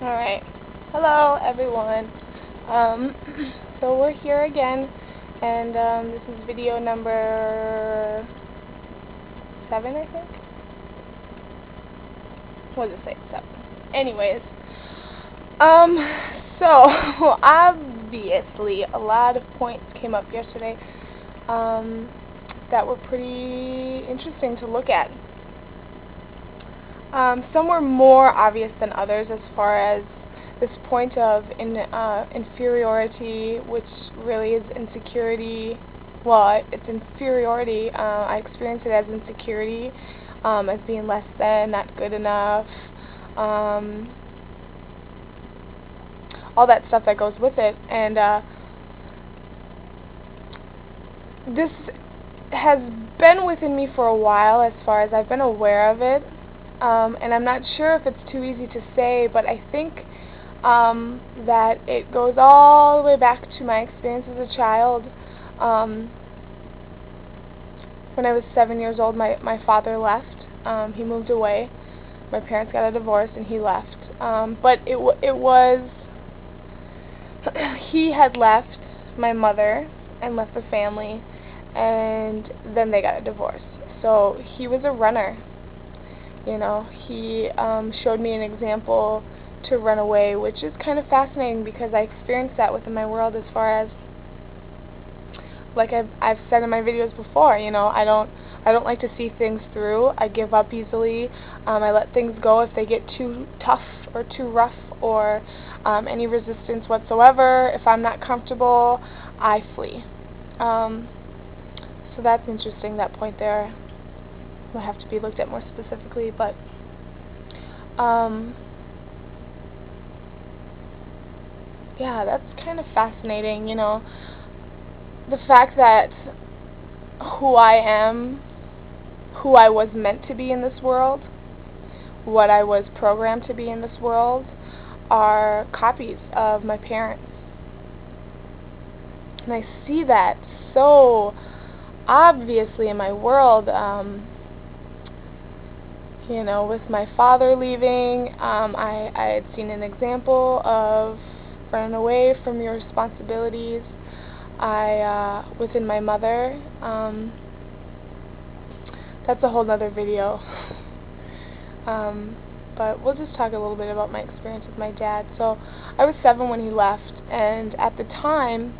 Alright. Hello, everyone. So we're here again, and this is video number 7, I think? What does it say? 7. Anyways, so, obviously, a lot of points came up yesterday, that were pretty interesting to look at. Some were more obvious than others as far as this point of inferiority, which really is insecurity. Well, it's inferiority. I experience it as insecurity, as being less than, not good enough, all that stuff that goes with it. And this has been within me for a while as far as I've been aware of it. And I'm not sure if it's too easy to say, but I think that it goes all the way back to my experience as a child. When I was 7 years old, my father left. He moved away. My parents got a divorce, and he left. But it was he had left my mother and left the family, and then they got a divorce. So he was a runner. You know, he showed me an example to run away, which is kind of fascinating because I experienced that within my world as far as, like I've said in my videos before, you know, I don't like to see things through. I give up easily. I let things go if they get too tough or too rough or any resistance whatsoever. If I'm not comfortable, I flee. So that's interesting, that point there. Will have to be looked at more specifically, but yeah, that's kind of fascinating, you know, the fact that who I am, who I was meant to be in this world, what I was programmed to be in this world, are copies of my parents. And I see that so obviously in my world. You know, with my father leaving, I had seen an example of running away from your responsibilities. Within my mother, that's a whole nother video. But we'll just talk a little bit about my experience with my dad. So, I was 7 when he left, and at the time,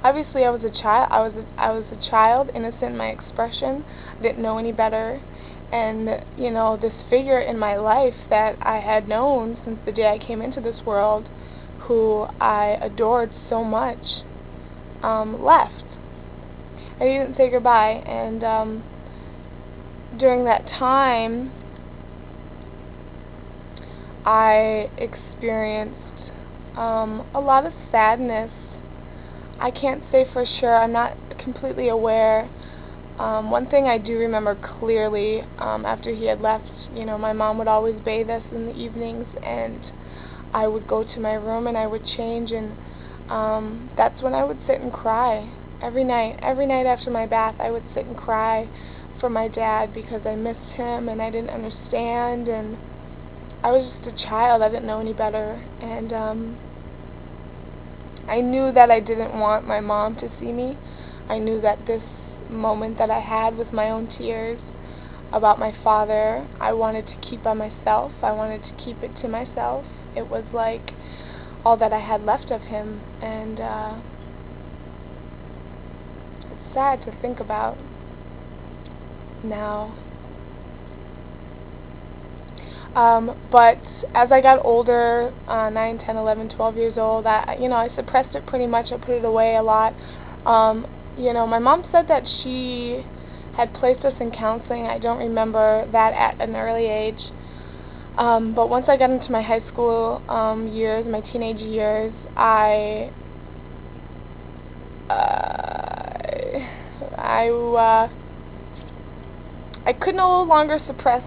obviously I was a child. I was a child, innocent in my expression. I didn't know any better. And, you know, this figure in my life that I had known since the day I came into this world, who I adored so much, left. I didn't say goodbye, and during that time, I experienced a lot of sadness. I can't say for sure. I'm not completely aware. One thing I do remember clearly, after he had left, you know, my mom would always bathe us in the evenings, and I would go to my room and I would change, and that's when I would sit and cry. Every night after my bath, I would sit and cry for my dad because I missed him and I didn't understand, and I was just a child. I didn't know any better, and I knew that I didn't want my mom to see me. I knew that this moment that I had with my own tears about my father, I wanted to keep by myself. I wanted to keep it to myself. It was like all that I had left of him, and it's sad to think about now. But as I got older, 9, 10, 11, 12 years old, I suppressed it pretty much. I put it away a lot. You know, my mom said that she had placed us in counseling. I don't remember that at an early age. But once I got into my high school years, my teenage years, I could no longer suppress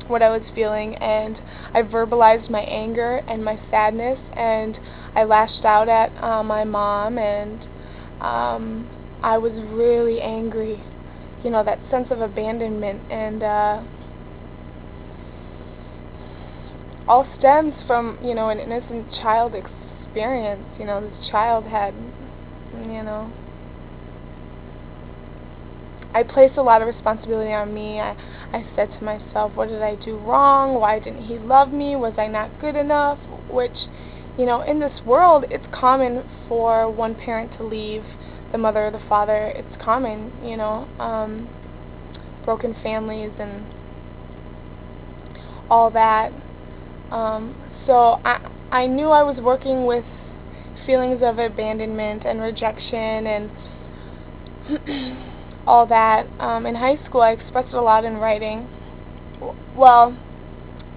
what I was feeling, and I verbalized my anger and my sadness, and I lashed out at my mom, and I was really angry. You know, that sense of abandonment, and all stems from, an innocent child experience. This child had, I placed a lot of responsibility on me. I said to myself, what did I do wrong? Why didn't he love me? Was I not good enough? Which, in this world, it's common for one parent to leave the mother or the father. It's common, broken families and all that. So I knew I was working with feelings of abandonment and rejection and all that. In high school, I expressed it a lot in writing. Well,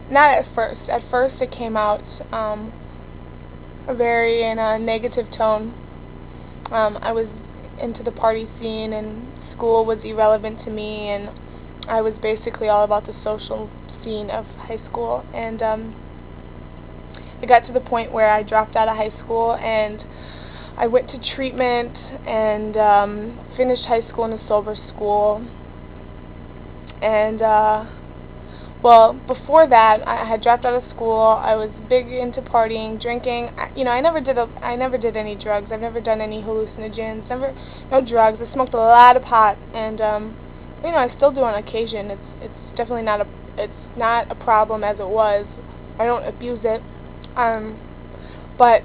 not at first. At first, it came out very in a negative tone. I was into the party scene, and school was irrelevant to me, and I was basically all about the social scene of high school. And it got to the point where I dropped out of high school, and I went to treatment and finished high school in a sober school. And well, before that, I had dropped out of school. I was big into partying, drinking. I never did any drugs. I've never done any hallucinogens. No drugs. I smoked a lot of pot, and I still do on occasion. It's definitely not a problem as it was. I don't abuse it. But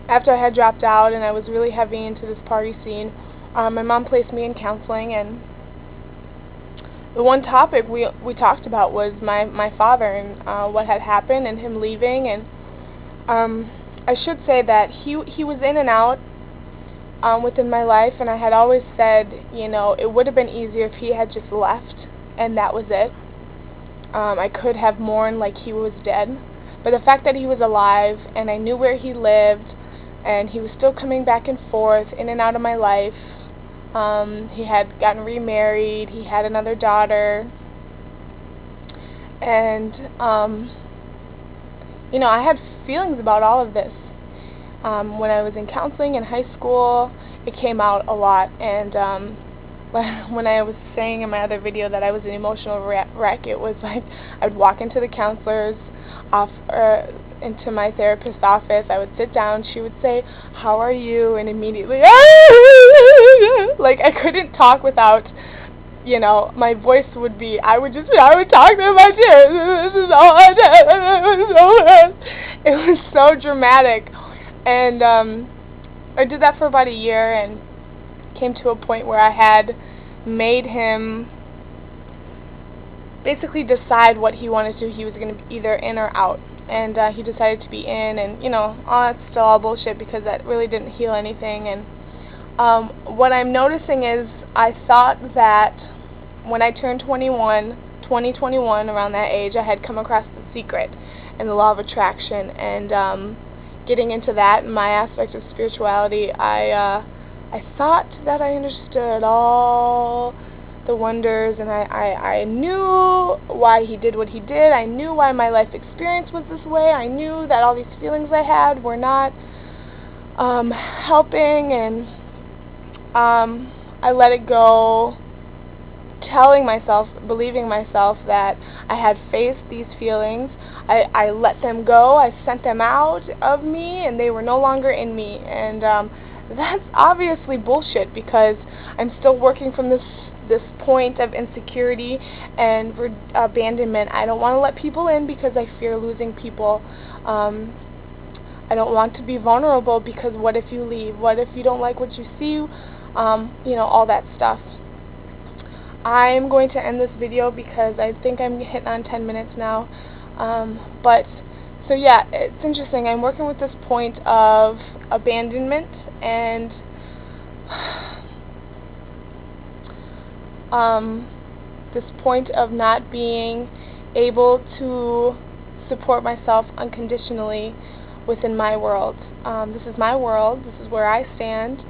after I had dropped out and I was really heavy into this party scene, my mom placed me in counseling, and the one topic we talked about was my father and what had happened and him leaving. And I should say that he was in and out within my life, and I had always said, it would have been easier if he had just left and that was it. I could have mourned like he was dead, but the fact that he was alive and I knew where he lived and he was still coming back and forth in and out of my life. He had gotten remarried, he had another daughter, and I had feelings about all of this. When I was in counseling in high school, it came out a lot, and when I was saying in my other video that I was an emotional wreck, it was like I would walk into the counselor's into my therapist's office. I would sit down, she would say, "How are you?" and immediately like I couldn't talk without, my voice would be, I would talk to my tears. This is all I did. It was so dramatic. And I did that for about a year, and came to a point where I had made him basically decide what he wanted to do. He was going to be either in or out, and he decided to be in, and all that's still all bullshit because that really didn't heal anything. And what I'm noticing is I thought that when I turned 2021, around that age, I had come across The Secret and the law of attraction, and getting into that, my aspect of spirituality, I thought that I understood all the wonders, and I knew why he did what he did. I knew why my life experience was this way. I knew that all these feelings I had were not helping, and I let it go, believing myself that I had faced these feelings. I let them go. I sent them out of me, and they were no longer in me. And that's obviously bullshit, because I'm still working from this point of insecurity and abandonment. I don't want to let people in because I fear losing people. I don't want to be vulnerable because what if you leave? What if you don't like what you see? All that stuff. I'm going to end this video because I think I'm hitting on 10 minutes now. So yeah, it's interesting. I'm working with this point of abandonment and this point of not being able to support myself unconditionally within my world. This is my world. This is where I stand.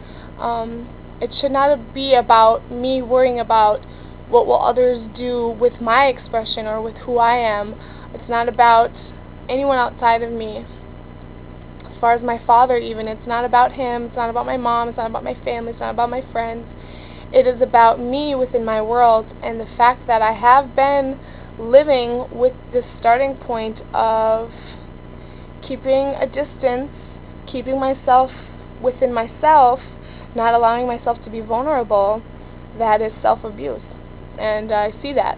It should not be about me worrying about what will others do with my expression or with who I am. It's not about anyone outside of me. As far as my father even, it's not about him, it's not about my mom, it's not about my family, it's not about my friends. It is about me within my world, and the fact that I have been living with this starting point of keeping a distance, keeping myself within myself, not allowing myself to be vulnerable, that is self-abuse. And I see that.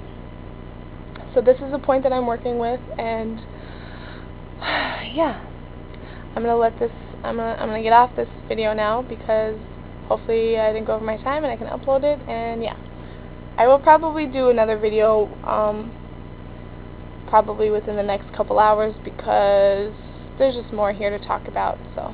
So this is a point that I'm working with, and yeah, I'm gonna get off this video now because hopefully I didn't go over my time and I can upload it. And yeah, I will probably do another video probably within the next couple hours because there's just more here to talk about. So